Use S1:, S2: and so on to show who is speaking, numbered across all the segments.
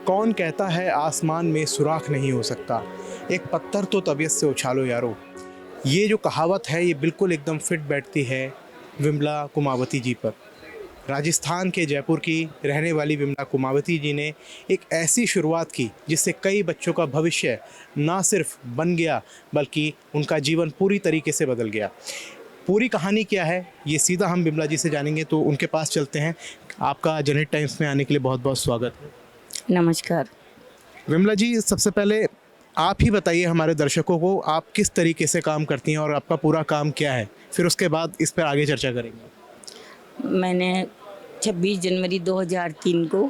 S1: कौन कहता है आसमान में सुराख नहीं हो सकता, एक पत्थर तो तबीयत से उछालो यारो। ये जो कहावत है ये बिल्कुल एकदम फिट बैठती है विमला कुमावती जी पर। राजस्थान के जयपुर की रहने वाली विमला कुमावती जी ने एक ऐसी शुरुआत की जिससे कई बच्चों का भविष्य ना सिर्फ बन गया बल्कि उनका जीवन पूरी तरीके से बदल गया। पूरी कहानी क्या है ये सीधा हम विमला जी से जानेंगे, तो उनके पास चलते हैं। आपका जनहित टाइम्स में आने के लिए बहुत बहुत स्वागत है।
S2: नमस्कार।
S1: विमला जी, सबसे पहले आप ही बताइए हमारे दर्शकों को आप किस तरीके से काम करती हैं और आपका पूरा काम क्या है, फिर उसके बाद इस पर आगे चर्चा करेंगे।
S2: मैंने 26 जनवरी 2003 को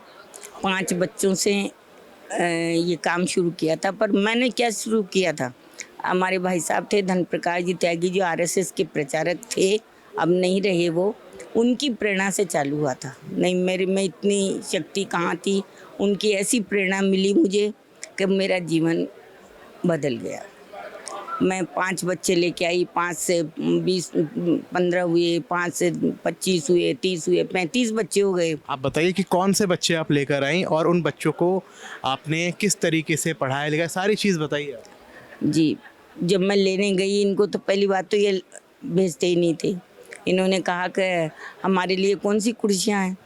S2: 5 बच्चों से ये काम शुरू किया था। पर मैंने क्या शुरू किया था, हमारे भाई साहब थे धन प्रकाश जी त्यागी जो आरएसएस के प्रचारक थे, अब नहीं रहे वो, उनकी प्रेरणा से चालू हुआ था। नहीं मेरे में इतनी शक्ति कहाँ थी, उनकी ऐसी प्रेरणा मिली मुझे कि मेरा जीवन बदल गया। मैं 5 बच्चे लेके आई, 5 से 20 15 हुए, 5 से 25 हुए, 30 हुए, 35 बच्चे हो गए।
S1: आप बताइए कि कौन से बच्चे आप लेकर आई और उन बच्चों को आपने किस तरीके से पढ़ाया लिखाया, सारी चीज़ बताइए आप।
S2: जी, जब मैं लेने गई इनको तो पहली बात तो ये भेजते ही नहीं थे। इन्होंने कहा कि हमारे लिए कौन सी कुर्सियाँ हैं,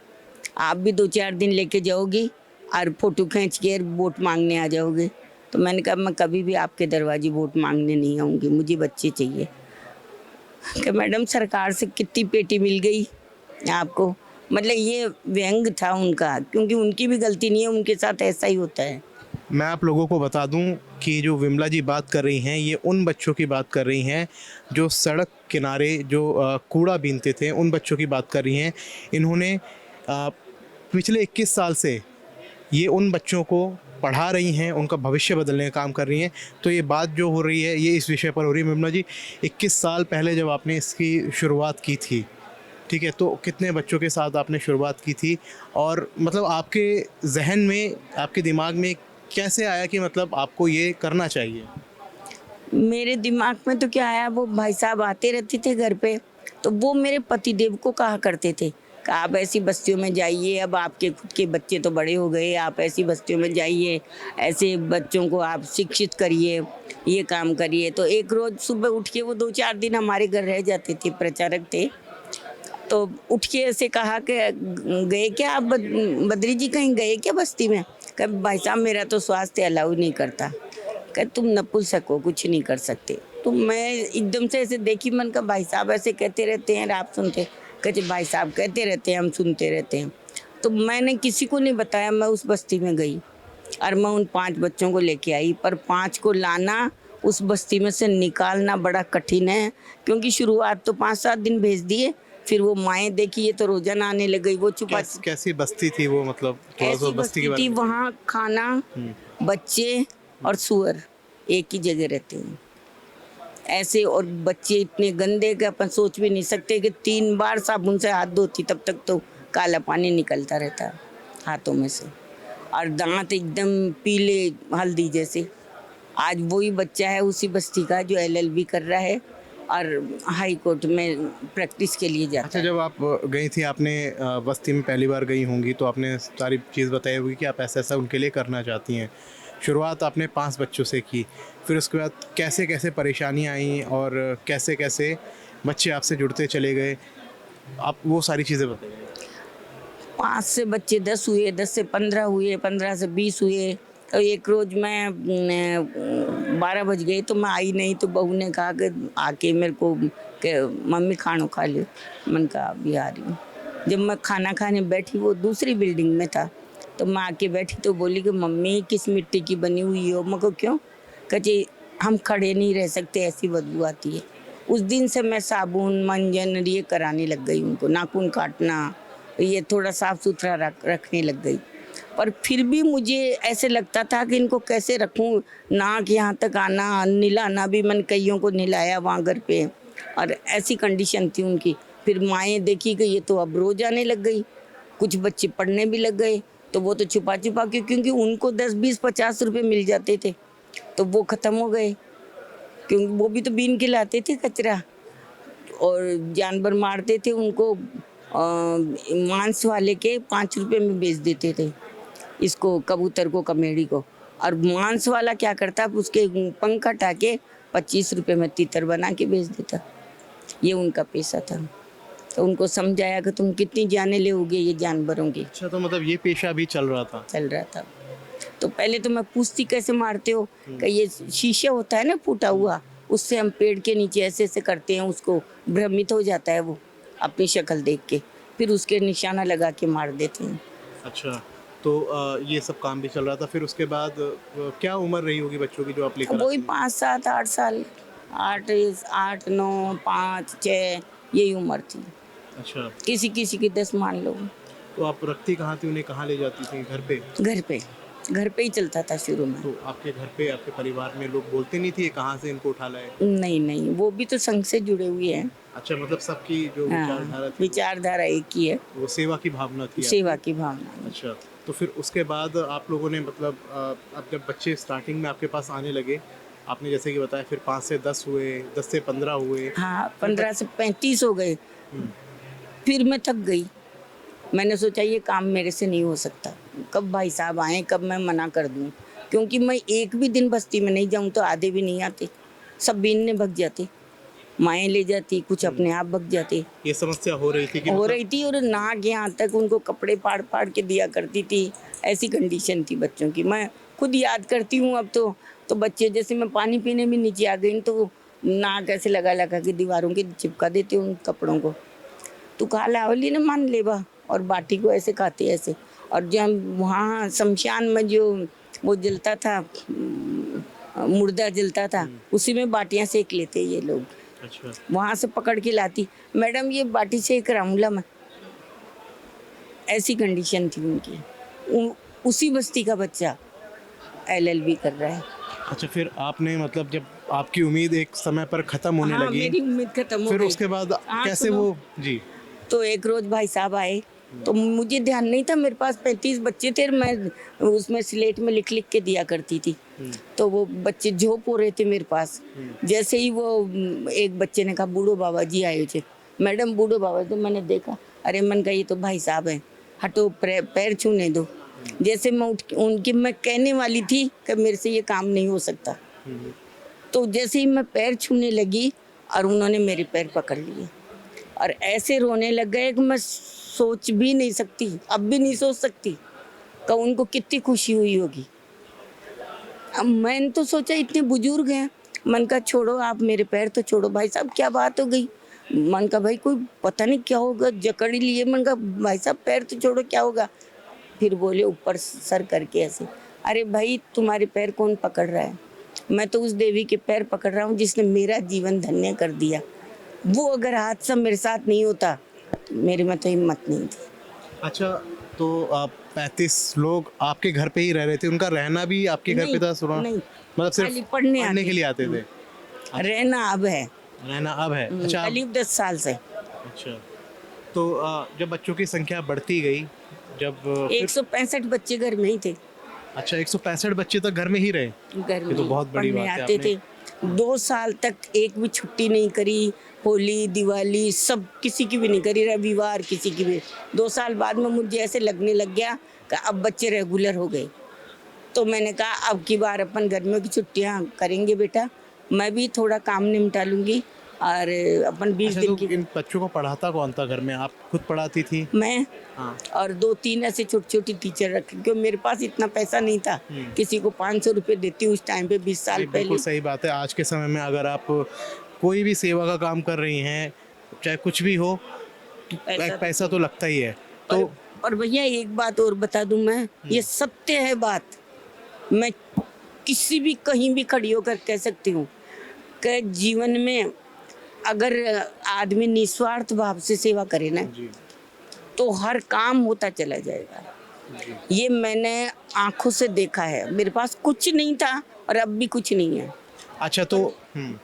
S2: आप भी 2-4 दिन लेके जाओगी और फ़ोटो खींच के वोट मांगने आ जाओगे। तो मैंने कहा मैं कभी भी आपके दरवाजे वोट मांगने नहीं आऊँगी, मुझे बच्चे चाहिए। कि मैडम सरकार से कितनी पेटी मिल गई आपको, मतलब ये व्यंग था उनका, क्योंकि उनकी भी गलती नहीं है, उनके साथ ऐसा ही होता है।
S1: मैं आप लोगों को बता दूं कि जो विमला जी बात कर रही हैं ये उन बच्चों की बात कर रही हैं जो सड़क किनारे जो कूड़ा बीनते थे, उन बच्चों की बात कर रही हैं। इन्होंने पिछले 21 साल से ये उन बच्चों को पढ़ा रही हैं, उनका भविष्य बदलने का काम कर रही हैं। तो ये बात जो हो रही है ये इस विषय पर हो रही है। विमला जी, 21 साल पहले जब आपने इसकी शुरुआत की थी, ठीक है, तो कितने बच्चों के साथ आपने शुरुआत की थी और मतलब आपके जहन में, आपके दिमाग में कैसे आया कि मतलब आपको ये करना चाहिए?
S2: मेरे दिमाग में तो क्या आया, वो भाई साहब आते रहते थे घर पे, तो वो मेरे पतिदेव को कहा करते थे कि आप ऐसी बस्तियों में जाइए, अब आपके खुद के बच्चे तो बड़े हो गए, आप ऐसी बस्तियों में जाइए, ऐसे बच्चों को आप शिक्षित करिए, ये काम करिए। तो एक रोज़ सुबह उठ के वो 2-4 दिन हमारे घर रह जाते थे, प्रचारक थे। तो उठ के ऐसे कहा कि गए क्या आप बद्री जी, कहीं गए क्या बस्ती में? कह भाई साहब मेरा तो स्वास्थ्य अलाउ नहीं करता। कह तुम नपुंसक हो, कुछ नहीं कर सकते। तो मैं एकदम से ऐसे देखी, मन का भाई साहब ऐसे कहते रहते हैं और आप सुनते? कहते भाई साहब कहते रहते हैं, हम सुनते रहते हैं। तो मैंने किसी को नहीं बताया, मैं उस बस्ती में गई और मैं उन 5 बच्चों को लेके आई। पर 5 को लाना, उस बस्ती में से निकालना बड़ा कठिन है, क्योंकि शुरुआत तो 5-7 दिन भेज दिए, फिर वो माएँ देखी ये तो रोजाना आने लग गई, वो छुपा।
S1: कैसी बस्ती थी वो, मतलब थोड़ा सा
S2: ऐसी
S1: बस्ती के
S2: बस्ती
S1: बारे
S2: थी,
S1: में।
S2: वहाँ खाना, बच्चे और सुअर एक ही जगह रहते हैं ऐसे। और बच्चे इतने गंदे कि अपन सोच भी नहीं सकते कि 3 बार साबुन से हाथ धोती तब तक तो काला पानी निकलता रहता हाथों में से, और दांत एकदम पीले हल्दी जैसे। आज वही बच्चा है उसी बस्ती का जो एलएलबी कर रहा है और हाई कोर्ट में प्रैक्टिस के लिए जाता
S1: अच्छा,
S2: है।
S1: जब आप गई थी, आपने बस्ती में पहली बार गई होंगी तो आपने सारी चीज़ बताई होगी कि आप ऐसा ऐसा उनके लिए करना चाहती हैं। शुरुआत आपने 5 बच्चों से की, फिर उसके बाद कैसे कैसे परेशानियाँ आई और कैसे कैसे बच्चे आपसे जुड़ते चले गए, आप वो सारी चीज़ें बताइए।
S2: 5 से बच्चे 10 हुए, 10 से 15 हुए, 15 से 20 हुए। तो एक रोज़ मैं 12 बज गए तो मैं आई नहीं, तो बहू ने कहा कि आके मेरे को कि मम्मी खाना खा लो। मैंने कहा अभी आ रही हूँ। जब मैं खाना खाने बैठी, वो दूसरी बिल्डिंग में था, तो मैं आके बैठी तो बोली कि मम्मी किस मिट्टी की बनी हुई हो? मैं को क्यों? कहती हम खड़े नहीं रह सकते, ऐसी बदबू आती है। उस दिन से मैं साबुन मंजन ये कराने लग गई उनको, नाखून काटना, ये थोड़ा साफ सुथरा रखने लग गई। पर फिर भी मुझे ऐसे लगता था कि इनको कैसे रखूं, नाक यहाँ तक आना, नहलाना भी मैंने कईयों को नहलाया वहाँ घर पे, और ऐसी कंडीशन थी उनकी। फिर माएँ देखी कि ये तो अब रोज आने लग गई, कुछ बच्चे पढ़ने भी लग गए, तो वो तो छुपा छुपा के, क्योंकि उनको 10-20-50 रुपए मिल जाते थे, तो वो ख़त्म हो गए, क्योंकि वो भी तो बीन के लाते थे कचरा और जानवर मारते थे उनको, मांस वाले के 5 रुपए में बेच देते थे। इसको कबूतर को, कमेड़ी को। और मांस वाला क्या करता, उसके पंख हटा के 25 रुपए में तीतर बना के बेच देता। ये उनका पैसा था। तो उनको समझाया कि तुम कितनी जाने लोगे ये जानवरों की।
S1: अच्छा, तो मतलब ये पेशा भी चल रहा था।
S2: चल रहा था। तो पहले तो मैं पूछती कैसे मारते हो, कि ये शीशे होता है ना फूटा हुआ, उससे हम पेड़ के नीचे ऐसे ऐसे करते हैं, उसको भ्रमित हो जाता है वो अपनी शक्ल देख के, फिर उसके निशाना लगा के मार देते हैं।
S1: अच्छा, तो ये सब काम भी चल रहा था। फिर उसके बाद क्या उम्र रही होगी बच्चों की जो आप लेकर
S2: वही
S1: आती हैं?
S2: 5, 7, 8 साल, 8, 9, 5, 6 यही उम्र थी।
S1: अच्छा,
S2: किसी किसी की 10 मान लो।
S1: तो आप रखती कहाँ थी उन्हें, कहाँ ले जाती थी? घर पे?
S2: घर पे ही चलता था शुरू में।
S1: तो आपके घर पे, आपके परिवार में लोग बोलते नहीं थे ये कहाँ से इनको उठा लाए?
S2: नहीं, वो भी तो संघ से जुड़े हुए हैं।
S1: अच्छा, मतलब सबकी जो विचारधारा
S2: हाँ,
S1: थी
S2: विचारधारा एक ही है,
S1: वो सेवा की भावना थी
S2: सेवा की भावना।
S1: आपकी। अच्छा, तो फिर उसके बाद आप लोगों ने मतलब अब जब बच्चे स्टार्टिंग में आपके पास आने लगे, आपने जैसे कि बताया, फिर 5 से 10 हुए, 10 से 15 हुए।
S2: हाँ, 15 से 35 हो गए।
S1: हम्म,
S2: फिर मैं थक गई। मैंने सोचा ये काम मेरे से नहीं हो सकता। कब भाई साहब आए, कब मैं मना कर दूं, क्योंकि मैं एक भी दिन बस्ती में नहीं जाऊं तो आधे भी नहीं आते, सब बीनने भग जाते, माएँ ले जाती, कुछ अपने आप भग जाते।
S1: ये समस्या हो रही थी कि
S2: हो
S1: मतलब
S2: रही थी, और नाक यहाँ तक उनको कपड़े फाड़ फाड़ के दिया करती थी। ऐसी कंडीशन थी बच्चों की। मैं खुद याद करती हूँ अब तो बच्चे, जैसे मैं पानी पीने भी नीचे आ गई तो नाक ऐसे लगा लगा के दीवारों के चिपका देते उन कपड़ों को। तू खा लावली ना मान लेबा, और बाटी को ऐसे खाते ऐसे। और जब वहाँ शमशान में जो वो जलता था, मुर्दा जलता था, उसी में बाटियाँ सेक लेते ये लोग।
S1: अच्छा,
S2: वहाँ से पकड़ के लाती, मैडम ये बाटी सेक रामूला में। ऐसी कंडीशन थी उनकी। उसी बस्ती का बच्चा LLB कर रहा है।
S1: अच्छा, फिर आपने मतलब जब आपकी उम्मीद एक समय पर खत्म होने
S2: हाँ,
S1: लगी,
S2: मेरी उम्मीद खत्म हो
S1: फिर
S2: गई।
S1: उसके बाद
S2: हाँ,
S1: कैसे
S2: सुनो।
S1: वो जी
S2: तो एक रोज भाई साहब आए, तो मुझे ध्यान नहीं था, मेरे पास 35 बच्चे थे, मैं उसमें स्लेट में लिख लिख के दिया करती थी। तो वो बच्चे झोप हो रहे थे मेरे पास। जैसे ही वो एक बच्चे ने कहा बूढ़ो बाबा जी आए थे, मैडम बूढ़ो बाबा, तो मैंने देखा, अरे मन का ये तो भाई साहब है, हटो पैर छूने दो। जैसे मैं उनकी मैं कहने वाली थी कि मेरे से ये काम नहीं हो सकता, तो जैसे ही मैं पैर छूने लगी और उन्होंने मेरे पैर पकड़ लिए और ऐसे रोने लग गए कि मैं सोच भी नहीं सकती, अब भी नहीं सोच सकती कि उनको कितनी खुशी हुई होगी। अब मैंने तो सोचा इतने बुजुर्ग हैं, मन का छोड़ो, आप मेरे पैर तो छोड़ो भाई साहब, क्या बात हो गई। मन का भाई कोई पता नहीं क्या होगा, जकड़ ही लिए। मन का भाई साहब पैर तो छोड़ो, क्या होगा। फिर बोले ऊपर सर करके ऐसे, अरे भाई तुम्हारे पैर कौन पकड़ रहा है, मैं तो उस देवी के पैर पकड़ रहा हूँ जिसने मेरा जीवन धन्य कर दिया। वो अगर हादसा मेरे साथ नहीं होता, मेरे में तो हिम्मत नहीं थी।
S1: अच्छा, तो आप 35 लोग आपके घर पे ही रह रहे थे, उनका रहना भी आपके घर पे था? सुना
S2: नहीं,
S1: मतलब सिर्फ
S2: खाली पढ़ने
S1: पढ़ने के लिए आते थे?
S2: रहना अब है।
S1: रहना अब है? अच्छा,
S2: करीब 10 साल से।
S1: अच्छा, तो जब बच्चों की संख्या बढ़ती गई, जब फिर
S2: 165 बच्चे घर में ही थे।
S1: अच्छा, 165 बच्चे तक घर में ही रहे?
S2: घर
S1: ये
S2: में
S1: तो बहुत बड़ी
S2: पढ़ने
S1: बात है।
S2: आते
S1: आपने
S2: थे। 2 साल तक एक भी छुट्टी नहीं करी, होली दिवाली सब किसी की भी नहीं करी, रविवार किसी की भी। 2 साल बाद में मुझे ऐसे लगने लग गया कि अब बच्चे रेगुलर हो गए। तो मैंने कहा अब की बार अपन गर्मियों की छुट्टियां करेंगे बेटा, मैं भी थोड़ा काम निपटा लूंगी और अपन 20
S1: अच्छा,
S2: दिन
S1: तो
S2: की।
S1: इन बच्चों को पढ़ाता कौन था घर में? आप खुद पढ़ाती थी?
S2: मैं
S1: हाँ।
S2: और 2-3 ऐसे छोटी छोटी टीचर रखे, क्योंकि मेरे पास इतना पैसा नहीं था। किसी को 500 रुपये देती उस टाइम पे, 20 साल
S1: नहीं, बिल्कुल
S2: पहले।
S1: सही बात है। आज के समय में अगर आप कोई भी सेवा का काम कर रही हैं, चाहे कुछ भी हो, पैसा तो लगता ही है। तो
S2: और भैया एक बात और बता दूं मैं, ये सत्य है बात, मैं किसी भी कहीं भी खड़ी होकर कह सकती हूँ कि जीवन में अगर आदमी निस्वार्थ भाव से सेवा करे ना,
S1: जी,
S2: तो हर काम होता चला जाएगा।
S1: जी।
S2: ये मैंने आंखों से देखा है। मेरे पास कुछ नहीं था और अब भी कुछ नहीं है,
S1: अच्छा, तो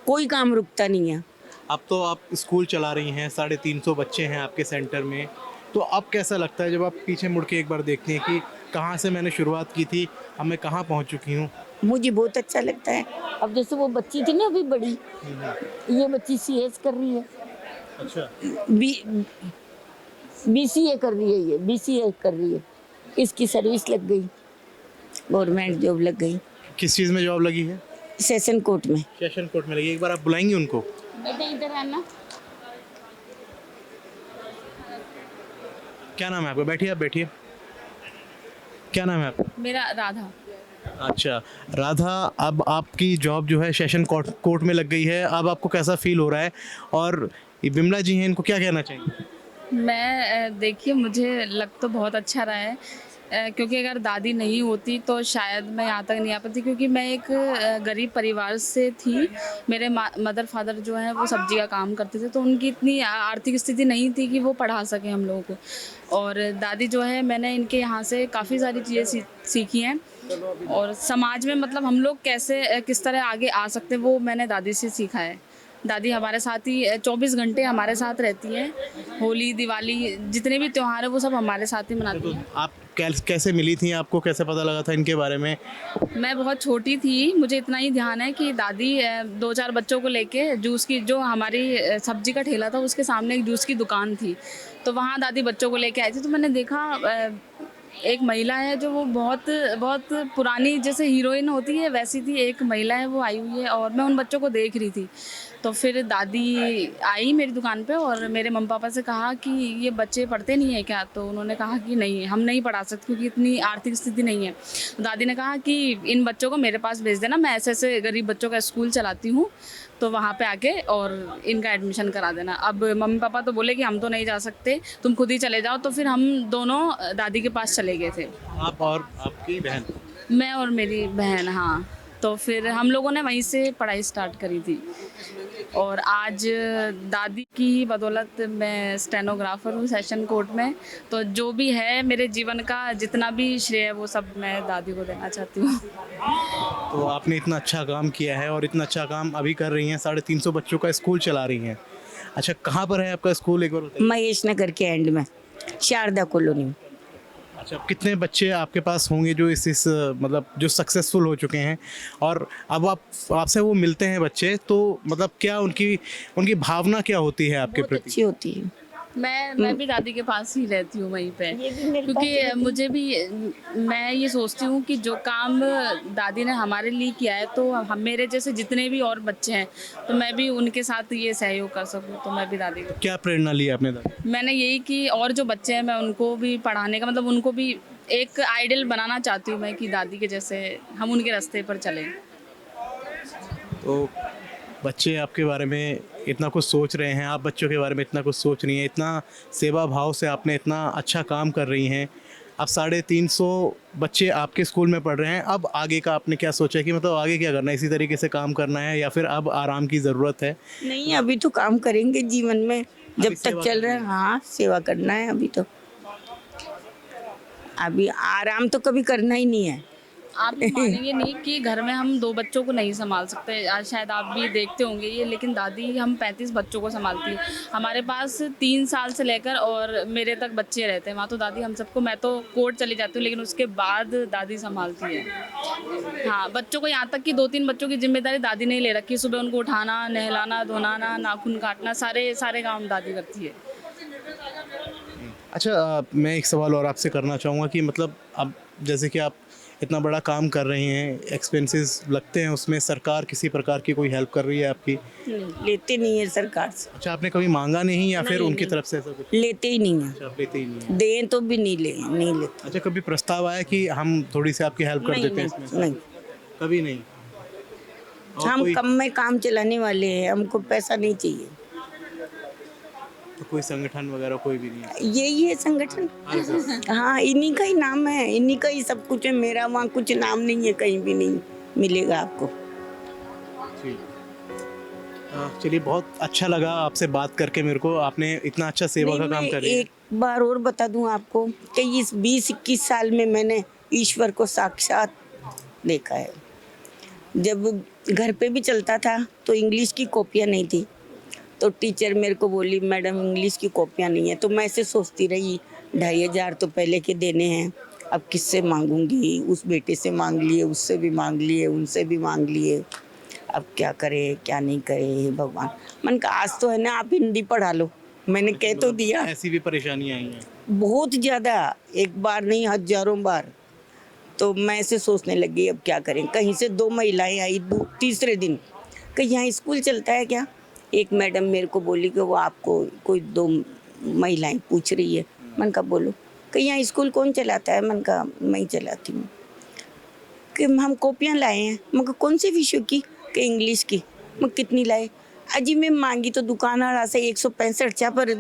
S2: कोई काम रुकता नहीं है।
S1: अब तो आप स्कूल चला रही हैं, 350 बच्चे हैं आपके सेंटर में। तो अब कैसा लगता है जब आप पीछे मुड़ के एक बार देखती हैं कि कहाँ से मैंने शुरुआत की थी, अब मैं कहाँ पहुँच चुकी हूँ?
S2: मुझे बहुत अच्छा लगता है। अब जैसे वो बच्ची थी ना अभी बड़ी, ये बच्ची CS कर रही है,
S1: अच्छा,
S2: BCA कर रही है, ये BCA कर रही है, इसकी सर्विस लग गई। गवर्नमेंट जॉब लग गई
S1: किस चीज़ में जॉब लगी है?
S2: सेशन कोर्ट में।
S1: सेशन कोर्ट में लगी। एक बार आप बुलाएंगी उनको?
S2: बेटा इधर आना।
S1: क्या नाम है आपका? बैठिए, आप बैठिए। क्या नाम है आपका?
S3: मेरा राधा।
S1: अच्छा राधा, अब आपकी जॉब जो है सेशन कोर्ट में लग गई है, अब आपको कैसा फील हो रहा है? और ये विमला जी हैं, इनको क्या कहना चाहेंगे?
S3: मैं देखिए मुझे लग तो बहुत अच्छा रहा है, क्योंकि अगर दादी नहीं होती तो शायद मैं यहाँ तक नहीं आ पाती, क्योंकि मैं एक गरीब परिवार से थी। मेरे मदर फादर जो हैं वो सब्जी का काम करते थे, तो उनकी इतनी आर्थिक स्थिति नहीं थी कि वो पढ़ा सकें हम लोगों को। और दादी जो है, मैंने इनके यहाँ से काफ़ी सारी चीज़ें सीखी हैं, और समाज में मतलब हम लोग कैसे किस तरह आगे आ सकते हैं वो मैंने दादी से सीखा है। दादी हमारे साथ ही 24 घंटे हमारे साथ रहती हैं। होली, दिवाली, जितने भी त्यौहार है वो सब हमारे साथ ही मनाती हैं।
S1: आप कैसे मिली थी? आपको कैसे पता लगा था इनके बारे में?
S3: मैं बहुत छोटी थी, मुझे इतना ही ध्यान है कि दादी 2-4 बच्चों को लेके जूस की, जो हमारी सब्जी का ठेला था उसके सामने एक जूस की दुकान थी, तो वहाँ दादी बच्चों को लेके आई थी। तो मैंने देखा एक महिला है जो वो बहुत बहुत पुरानी, जैसे हीरोइन होती है वैसी थी, एक महिला है वो आई हुई है, और मैं उन बच्चों को देख रही थी। तो फिर दादी आई मेरी दुकान पे और मेरे मम्मी पापा से कहा कि ये बच्चे पढ़ते नहीं है क्या? तो उन्होंने कहा कि नहीं, हम नहीं पढ़ा सकते क्योंकि इतनी आर्थिक स्थिति नहीं है। तो दादी ने कहा कि इन बच्चों को मेरे पास भेज देना, मैं ऐसे ऐसे गरीब बच्चों का स्कूल चलाती हूँ, तो वहाँ पे आके और इनका एडमिशन करा देना। अब मम्मी पापा तो बोले कि हम तो नहीं जा सकते, तुम खुद ही चले जाओ। तो फिर हम दोनों दादी के पास चले गए थे।
S1: आप और आपकी बहन?
S3: मैं और मेरी बहन, हाँ। तो फिर हम लोगों ने वहीं से पढ़ाई स्टार्ट करी थी, और आज दादी की ही बदौलत मैं स्टेनोग्राफर हूँ सेशन कोर्ट में। तो जो भी है मेरे जीवन का, जितना भी श्रेय है वो सब मैं दादी को देना चाहती हूँ।
S1: तो आपने इतना अच्छा काम किया है और इतना अच्छा काम अभी कर रही हैं, 350 बच्चों का स्कूल चला रही हैं। अच्छा, कहाँ पर है आपका स्कूल, एक बार बताइए?
S2: महेश नगर के एंड में, शारदा कॉलोनी में।
S1: अच्छा, अब कितने बच्चे आपके पास होंगे जो इस मतलब जो सक्सेसफुल हो चुके हैं, और अब आपसे वो मिलते हैं बच्चे, तो मतलब क्या उनकी भावना क्या होती है आपके
S2: बहुत
S1: प्रति?
S2: अच्छी होती है।
S3: मैं भी दादी के पास ही रहती हूँ वहीं पे,
S2: ये भी मेरे पास
S3: क्योंकि
S2: रहती है।
S3: मुझे भी, मैं ये सोचती हूँ कि जो काम दादी ने हमारे लिए किया है, तो हम मेरे जैसे जितने भी और बच्चे हैं, तो मैं भी उनके साथ ये सहयोग कर सकूँ, तो मैं भी दादी को।
S1: क्या प्रेरणा ली आपने दादी?
S3: मैंने यही कि और जो बच्चे हैं मैं उनको भी पढ़ाने का, मतलब उनको भी एक आइडल बनाना चाहती हूँ मैं, कि दादी के जैसे हम उनके रास्ते पर चलें।
S1: तो बच्चे आपके बारे में इतना कुछ सोच रहे हैं, आप बच्चों के बारे में इतना कुछ सोच रही हैं, इतना सेवा भाव से आपने इतना अच्छा काम कर रही हैं। अब 350 बच्चे आपके स्कूल में पढ़ रहे हैं, अब आगे का आपने क्या सोचा है कि मतलब आगे क्या करना है? इसी तरीके से काम करना है या फिर अब आराम की ज़रूरत है?
S2: नहीं, अभी तो काम करेंगे जीवन में, जब
S1: अभी
S2: तक
S1: सेवा
S2: चल रहा है।
S1: करनी
S2: हाँ, सेवा करना है अभी तो। अभी आराम तो कभी करना ही नहीं है।
S3: आप मानेंगे नहीं कि घर में हम 2 बच्चों को नहीं संभाल सकते। आज शायद आप भी देखते होंगे ये, लेकिन दादी हम 35 बच्चों को संभालती है। हमारे पास 3 साल से लेकर और मेरे तक बच्चे रहते हैं वहाँ, तो दादी हम सबको, मैं तो कोर्ट चली जाती हूँ लेकिन उसके बाद दादी संभालती है। हाँ, बच्चों को, यहाँ तक कि 2-3 बच्चों की जिम्मेदारी दादी ने ले रखी है। सुबह उनको उठाना, नहलाना, धोनाना, नाखून काटना, सारे काम दादी करती है।
S1: अच्छा, मैं एक सवाल और आपसे करना चाहूँगा कि मतलब अब जैसे कि आप इतना बड़ा काम कर रही हैं, एक्सपेंसेस लगते हैं उसमें, सरकार किसी प्रकार की कोई हेल्प कर रही है आपकी?
S2: नहीं, लेते नहीं है सरकार से।
S1: अच्छा, आपने कभी मांगा नहीं या फिर
S2: नहीं,
S1: उनकी
S2: नहीं।
S1: तरफ से ऐसा कुछ?
S2: लेते ही नहीं है।
S1: अच्छा, आप लेते ही नहीं हैं।
S2: दें तो भी नहीं लेते।
S1: अच्छा, कभी प्रस्ताव आया कि हम थोड़ी सी आपकी हेल्प कर
S2: नहीं,
S1: देते हैं
S2: नहीं,
S1: इसमें?
S2: नहीं।
S1: कभी नहीं। और
S2: हम
S1: कोई
S2: कम में काम चलाने वाले हैं, हमको पैसा नहीं चाहिए।
S1: तो कोई संगठन वगैरह कोई भी नहीं है?
S2: यही है संगठन।
S1: RSS?
S2: हाँ, इन्हीं का ही नाम है, इन्हीं का ही सब कुछ है। मेरा वहाँ कुछ नाम नहीं है, कहीं भी नहीं मिलेगा आपको।
S1: ठीक। चलिए, बहुत अच्छा लगा आपसे बात करके मेरे को। आपने इतना अच्छा सेवा का
S2: नहीं,
S1: काम
S2: मैं
S1: कर रही है।
S2: एक बार और बता दूं आपको कि इस 20-21 साल में मैंने ईश्वर को साक्षात देखा है। जब घर पे भी चलता था तो इंग्लिश की कॉपियाँ नहीं थी, तो टीचर मेरे को बोली, मैडम इंग्लिश की कॉपियाँ नहीं है। तो मैं ऐसे सोचती रही, 2,500 तो पहले के देने हैं, अब किससे मांगूंगी? उस बेटे से मांग लिए, उससे भी मांग लिए, उनसे भी मांग लिए, अब क्या करे क्या नहीं करे, हे भगवान। मन का आज तो है ना, आप हिंदी पढ़ा लो। मैंने कह तो दिया।
S1: ऐसी भी परेशानियां आई हैं?
S2: बहुत ज़्यादा, एक बार नहीं, हजारों बार। तो मैं ऐसे सोचने लगी अब क्या करें। कहीं से 2 महिलाएं आई तीसरे दिन कि यहाँ स्कूल चलता है क्या। एक मैडम मेरे को बोली कि वो आपको कोई 2 महिलाएं पूछ रही है। मन का बोलो कि यहाँ स्कूल कौन चलाता है। मन का मैं ही चलाती हूँ। कि हम कॉपियाँ लाए हैं। मगर कौन से विषय की। कि इंग्लिश की। मैं कितनी लाए। अजी मैं मांगी तो दुकान वाला से 165 चा पर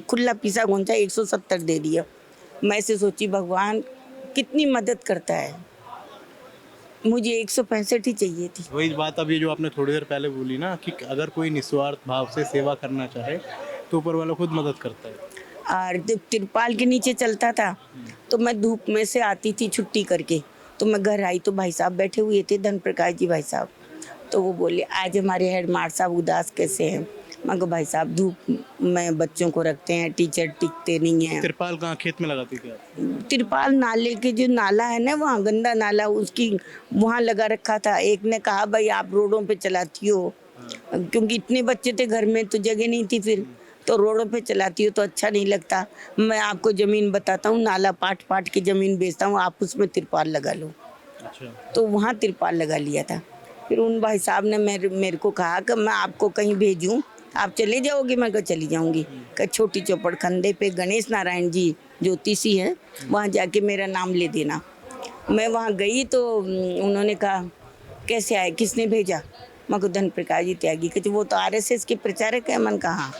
S2: खुला पीसा गोंचा 170 दे दिया। मैं से सोची भगवान कितनी मदद करता है। मुझे 165 ही चाहिए थी।
S1: वही बात अब ये जो आपने थोड़ी देर पहले बोली ना कि अगर कोई निस्वार्थ भाव से सेवा करना चाहे तो ऊपर वाला खुद मदद करता है।
S2: और जब तिरपाल के नीचे चलता था तो मैं धूप में से आती थी छुट्टी करके। तो मैं घर आई तो भाई साहब बैठे हुए थे, धन प्रकाश जी भाई साहब। तो वो बोले आज हमारे हेड मास्टर साहब उदास कैसे हैं। मैं कहा भाई साहब धूप में बच्चों को रखते हैं, टीचर टिकते नहीं हैं।
S1: तिरपाल कहाँ खेत में लगाती थी आप?
S2: तिरपाल नाले के जो नाला है ना वहाँ गंदा नाला उसकी वहाँ लगा रखा था। एक ने कहा भाई आप रोडों पे चलाती हो, क्योंकि इतने बच्चे थे घर में तो जगह नहीं थी फिर, तो रोडों पे चलाती हो तो अच्छा नहीं लगता। मैं आपको ज़मीन बताता हूँ, नाला पाट पाट की ज़मीन बेचता हूँ, आप उसमें तिरपाल लगा लो।
S1: अच्छा।
S2: तो वहाँ तिरपाल लगा लिया था। फिर उन भाई साहब ने मेरे को कहा कि मैं आपको कहीं भेजूँ, आप चले जाओगी। मैं कहा चली जाऊँगी। कि छोटी चौपड़ खंडे पे गणेश नारायण जी ज्योतिषी है, वहाँ जाके मेरा नाम ले देना। मैं वहाँ गई तो उन्होंने कहा कैसे आए, किसने भेजा। मैं को धन प्रकाश जी त्यागी। कहते वो तो RSS के प्रचारक है। मन कहा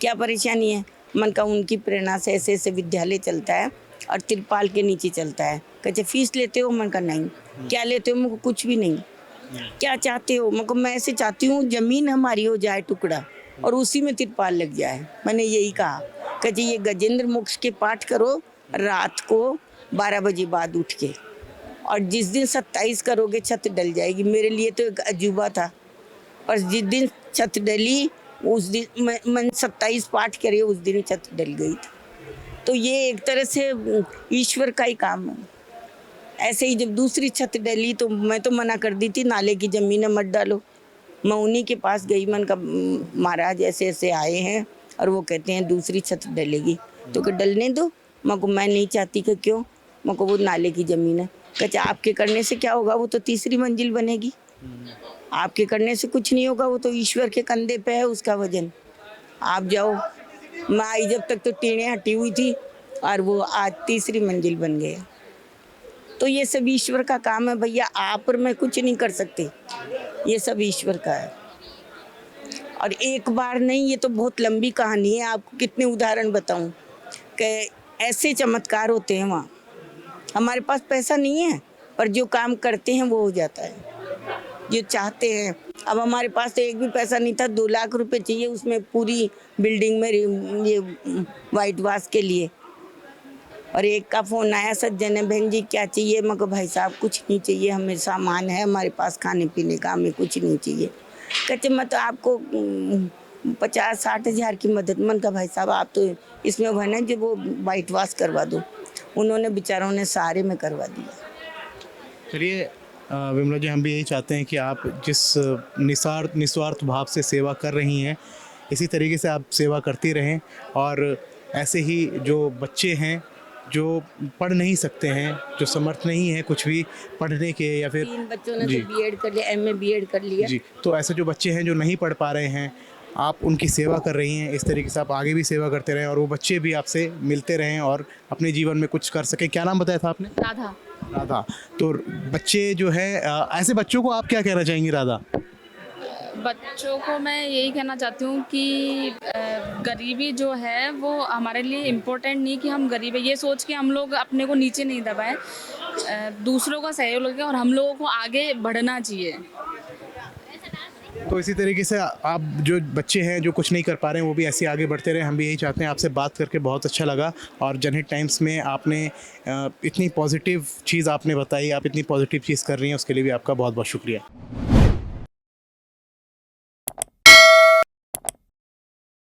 S2: क्या परेशानी है। मन का उनकी प्रेरणा से ऐसे ऐसे विद्यालय चलता है और तिरपाल के नीचे चलता है। कहते फीस लेते हो। मन का नहीं। क्या लेते हो। मुझको कुछ भी नहीं। क्या चाहते हो। मुझको मैं ऐसे चाहती हूँ ज़मीन हमारी हो जाए टुकड़ा और उसी में तिरपाल लग जाए। मैंने यही कहा। कहते ये गजेंद्र मोक्ष के पाठ करो रात को 12 बजे बाद उठ के, और जिस दिन 27 करोगे छत डल जाएगी। मेरे लिए तो एक अजूबा था, और जिस दिन छत डली उस दिन मैं 27 पाठ करे उस दिन छत डल गई थी। तो ये एक तरह से ईश्वर का ही काम है। ऐसे ही जब दूसरी छत डली तो मैं तो मना कर दी थी, नाले की ज़मीन मत डालो। मैं उन्हीं के पास गई। मन का महाराज ऐसे ऐसे आए हैं और वो कहते हैं दूसरी छत डलेगी। तो कि डलने दो। मैं नहीं चाहती कि क्यों। वो नाले की ज़मीन है। कहते आपके करने से क्या होगा, वो तो तीसरी मंजिल बनेगी। आपके करने से कुछ नहीं होगा, वो तो ईश्वर के कंधे पे है उसका वजन। आप जाओ। मैं आई जब तक तो टीनें हटी हुई थी और वो आज तीसरी मंजिल बन गया। तो ये सब ईश्वर का काम है भैया, आप और मैं कुछ नहीं कर सकते। ये सब ईश्वर का है। और एक बार नहीं, ये तो बहुत लंबी कहानी है। आपको कितने उदाहरण बताऊं कि ऐसे चमत्कार होते हैं वहाँ। हमारे पास पैसा नहीं है पर जो काम करते हैं वो हो जाता है, जो चाहते हैं। अब हमारे पास तो एक भी पैसा नहीं था, 2 लाख रुपए चाहिए उसमें पूरी बिल्डिंग में ये वाइट वाश के लिए। और एक का फ़ोन आया, सज्जन है, बहन जी क्या चाहिए। मैं कहा भाई साहब कुछ नहीं चाहिए, हमें सामान है हमारे पास खाने पीने का, हमें कुछ नहीं चाहिए। कहते मैं तो आपको 50-60 हज़ार की मदद। मन का भाई साहब आप तो इसमें वो है ना जो वो वाइट वाश करवा दो। उन्होंने बेचारों ने सारे में करवा दिया।
S1: चलिए विमला जी, हम भी यही चाहते हैं कि आप जिस निस्वार्थ भाव से सेवा कर रही हैं इसी तरीके से आप सेवा करती रहें। और ऐसे ही जो बच्चे हैं जो पढ़ नहीं सकते हैं, जो समर्थ नहीं है कुछ भी पढ़ने के, या फिर
S2: 3 बच्चों ने
S1: जी
S2: तो BEd कर लिया, MA BEd कर लिया।
S1: जी, तो ऐसे जो बच्चे हैं जो नहीं पढ़ पा रहे हैं, आप उनकी सेवा कर रही हैं। इस तरीके से आप आगे भी सेवा करते रहें और वो बच्चे भी आपसे मिलते रहें और अपने जीवन में कुछ कर सकें। क्या नाम बताया था आपने?
S3: राधा।
S1: राधा। तो बच्चे जो है ऐसे बच्चों को आप क्या कहना चाहेंगी राधा?
S3: बच्चों को मैं यही कहना चाहती हूँ कि गरीबी जो है वो हमारे लिए इम्पोर्टेंट नहीं कि हम गरीब है ये सोच के हम लोग अपने को नीचे नहीं दबाएं। दूसरों का सहयोग लगे और हम लोगों को आगे बढ़ना चाहिए।
S1: तो इसी तरीके से आप जो बच्चे हैं जो कुछ नहीं कर पा रहे हैं वो भी ऐसे आगे बढ़ते रहे। हम भी यही चाहते हैं। आपसे बात करके बहुत अच्छा लगा और जनहित टाइम्स में आपने इतनी पॉजिटिव चीज़ आपने बताई, आप इतनी पॉजिटिव चीज़ कर रही हैं, उसके लिए भी आपका बहुत बहुत शुक्रिया।